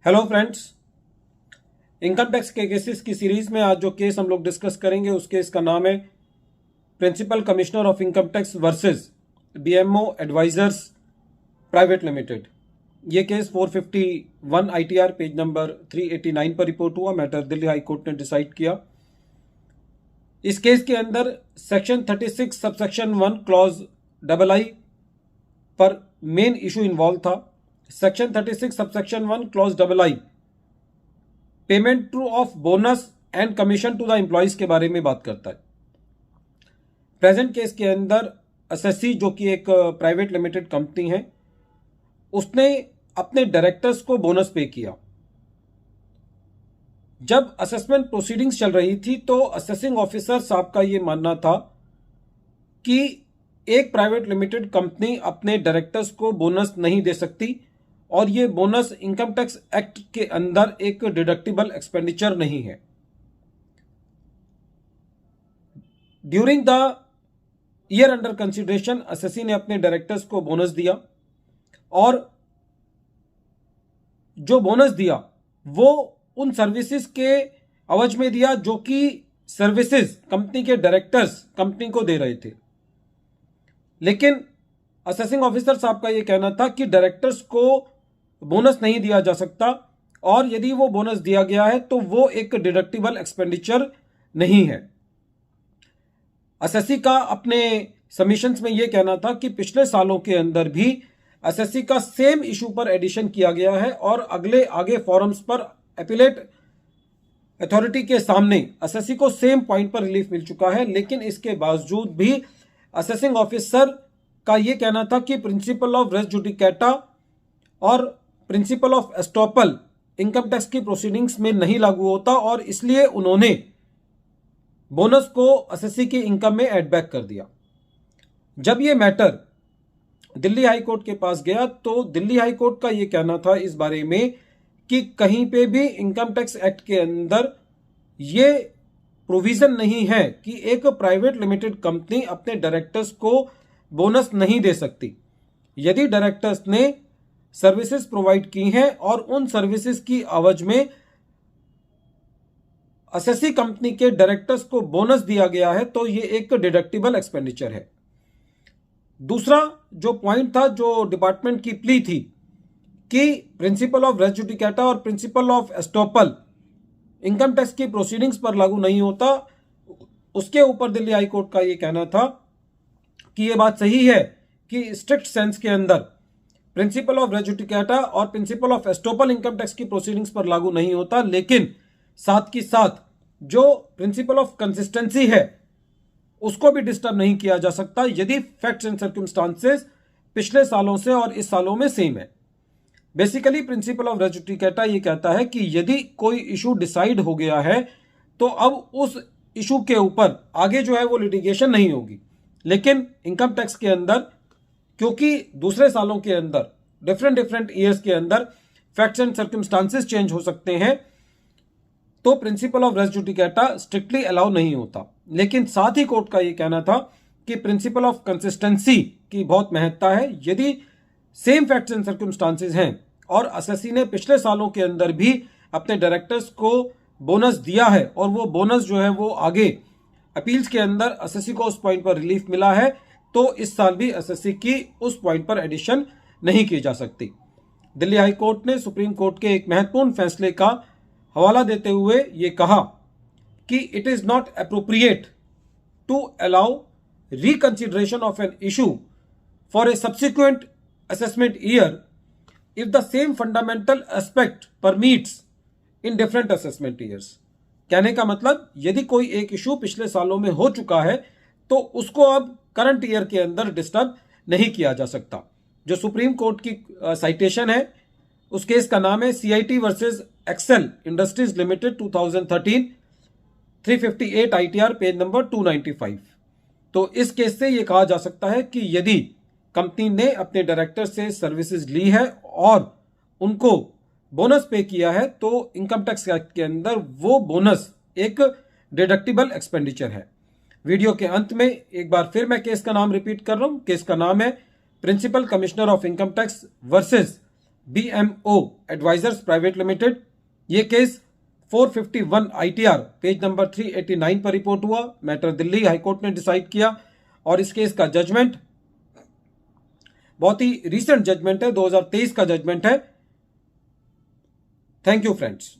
Hello friends, income tax के cases की series में आज जो केस हम लोग डिस्कस करेंगे उस केस का नाम है principal commissioner of income tax versus BMO advisors private limited. ये केस 451 आईटीआर पेज नंबर 389 पर रिपोर्ट हुआ। मैटर दिल्ली हाई कोर्ट ने डिसाइड किया। इस केस के अंदर सेक्शन 36 सबसेक्शन 1 क्लॉज आई पर मेन इशू इन्वॉल्व था। Section 36 subsection 1 clause I payment true of bonus and commission to the employees के बारे में बात करता है। प्रेजेंट केस के अंदर एसएससी जो कि एक प्राइवेट लिमिटेड कंपनी है, उसने अपने डायरेक्टर्स को बोनस पे किया। जब असेसमेंट प्रोसीडिंग्स चल रही थी तो असेसिंग ऑफिसर साहब का यह मानना था कि एक प्राइवेट लिमिटेड कंपनी अपने डायरेक्टर्स को बोनस नहीं दे सकती और ये बोनस इनकम टैक्स एक्ट के अंदर एक डिडक्टिबल एक्सपेंडिचर नहीं है। During the year under consideration SSC ने अपने डायरेक्टर्स को बोनस दिया और जो बोनस दिया वो उन सर्विसेज के अवज में दिया जो कि सर्विसेज कंपनी के डायरेक्टर्स कंपनी को दे रहे थे। लेकिन असेसिंग ऑफिसर साहब का यह कहना था कि डायरेक्टर्स को बोनस नहीं दिया जा सकता और यदि वो बोनस दिया गया है तो वो एक डिडक्टिबल एक्सपेंडिचर नहीं है। एसएससी का अपने सबमिशंस में यह कहना था कि पिछले सालों के अंदर भी एसएससी का सेम इशू पर एडिशन किया गया है और आगे फॉरम्स पर अपीलेट अथॉरिटी के सामने एसएससी को सेम पॉइंट पर रिलीफ मिल चुका है। लेकिन इसके बावजूद भी असेसिंग ऑफिसर का यह कहना था कि प्रिंसिपल ऑफ रेस जुडिकेटा और principle of estoppel income tax की प्रोसीडिंग्स में नहीं लागू होता और इसलिए उन्होंने बोनस को एसएससी की इनकम में एड बैक कर दिया। जब यह मैटर दिल्ली हाई कोर्ट के पास गया तो दिल्ली हाई कोर्ट का यह कहना था इस बारे में कि कहीं पे भी इनकम टैक्स एक्ट के अंदर यह प्रोविजन नहीं है कि एक प्राइवेट लिमिटेड कंपनी अपने डायरेक्टर्स को बोनस नहीं दे सकती। यदि डायरेक्टर्स ने सर्विसेज प्रोवाइड की हैं और उन सर्विसेज की अवज में एसएससी कंपनी के डायरेक्टर्स को बोनस दिया गया है तो यह एक डिडक्टिबल एक्सपेंडिचर है। दूसरा जो पॉइंट था, जो डिपार्टमेंट की प्ली थी कि प्रिंसिपल ऑफ रेस जुडिकेटा और principle of estoppel income tax की प्रोसीडिंग्स पर लागू नहीं होता, उसके ऊपर दिल्ली हाई कोर्ट का यह कहना था कि यह बात सही है कि स्ट्रिक्ट सेंस के अंदर प्रिंसिपल ऑफ रेस जुडिकेटा और principle of estoppel income tax की प्रोसीडिंग्स पर लागू नहीं होता, लेकिन साथ की साथ जो प्रिंसिपल ऑफ कंसिस्टेंसी है उसको भी डिस्टर्ब नहीं किया जा सकता यदि फैक्ट्स एंड सर्कमस्टांसेस पिछले सालों से और इस सालों में सेम है। Basically principle of res judicata ये कहता है कि यदि कोई इशू डिसाइड हो गया है तो अब उस इशू के ऊपर आगे जो है वो लिटिगेशन नहीं होगी। लेकिन इनकम टैक्स के अंदर क्योंकि दूसरे सालों के अंदर डिफरेंट ईयर्स के अंदर फैक्ट्स एंड सर्कमस्टांसेस चेंज हो सकते हैं तो principle of res judicata strictly allow नहीं होता। लेकिन साथ ही कोर्ट का यह कहना था कि प्रिंसिपल ऑफ कंसिस्टेंसी की बहुत महत्ता है। यदि सेम फैक्ट्स एंड सर्कमस्टांसेस हैं और एसएससी ने पिछले सालों के अंदर भी अपने डायरेक्टर्स को बोनस दिया है और वो बोनस जो है वो आगे अपील्स के अंदर एसएससी को उस पॉइंट पर रिलीफ मिला है तो इस साल भी एसएससी की उस पॉइंट पर एडिशन नहीं की जा सकती। दिल्ली हाई कोर्ट ने सुप्रीम कोर्ट के एक महत्वपूर्ण फैसले का हवाला देते हुए ये कहा कि it is not appropriate to allow reconsideration of an issue for a subsequent assessment year if the same fundamental aspect permits in different assessment years। कहने का मतलब यदि कोई एक इशू पिछले सालों में हो चुका है तो उसको अब करंट ईयर के अंदर डिस्टर्ब नहीं किया जा सकता। जो सुप्रीम कोर्ट की साइटेशन है उस केस का नाम है CIT versus Excel industries limited 2013 358 ITR page number 295। तो इस केस से यह कहा जा सकता है कि यदि कंपनी ने अपने डायरेक्टर से सर्विसेज ली है और उनको बोनस पे किया है तो इनकम टैक्स एक्ट के अंदर वो बोनस एक डिडक्टिबल एक्सपेंडिचर है। वीडियो के अंत में एक बार फिर मैं केस का नाम रिपीट कर रहा हूं। केस का नाम है principal commissioner of income tax versus BMO advisors private limited. ये केस 451 ITR पेज नंबर 389 पर रिपोर्ट हुआ। मैटर दिल्ली हाईकोर्ट ने डिसाइड किया और इस केस का जजमेंट बहुत ही रीसेंट जजमेंट है, 2023 का जजमेंट है। Thank you friends.